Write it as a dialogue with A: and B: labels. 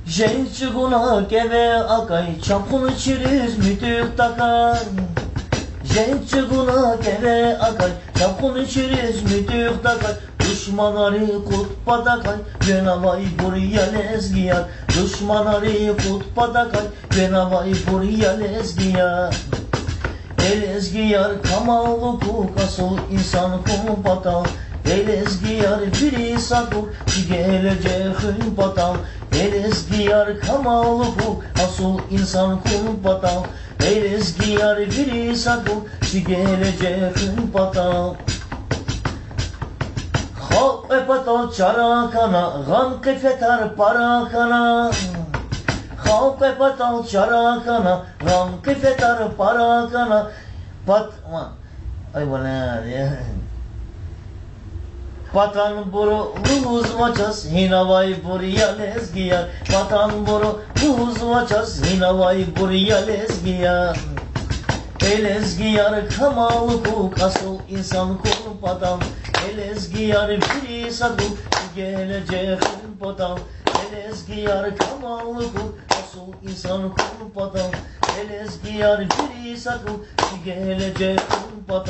A: Женщина кеве акай, чапкын чириз мүтүк такай. Женщина кеве акай, чапкын чириз мүтүк такай. Düşmanları kutba takay, Cenab-ı buraya lezgiyan. Düşmanları kutba takay, Cenab-ı buraya lezgiyan. Elezgiyar kamallı kukasıl insan kumpatal. Elezgiyar biri sakul geleceğin patal. Elezgiyar kamallı kukasıl insan kumpatal. Elezgiyar biri sakul geleceğin patal. Halk epatal çarakana, gam kefetar parakana. Halk epatal çarakana, gam kefetar parakana. Ay bana ya. Patan boru luz maças, hinavay buraya lezgiyan. Patan boru luz maças, hinavay buraya lezgiyan. Elezgiyar kamalı kuk, asıl insan kumpadan. Elezgiyar biri sakul, geleceğin potan. Elezgiyar kamalı kuk, asıl insan kumpadan. Elezgiyar biri sakul, geleceğin potan.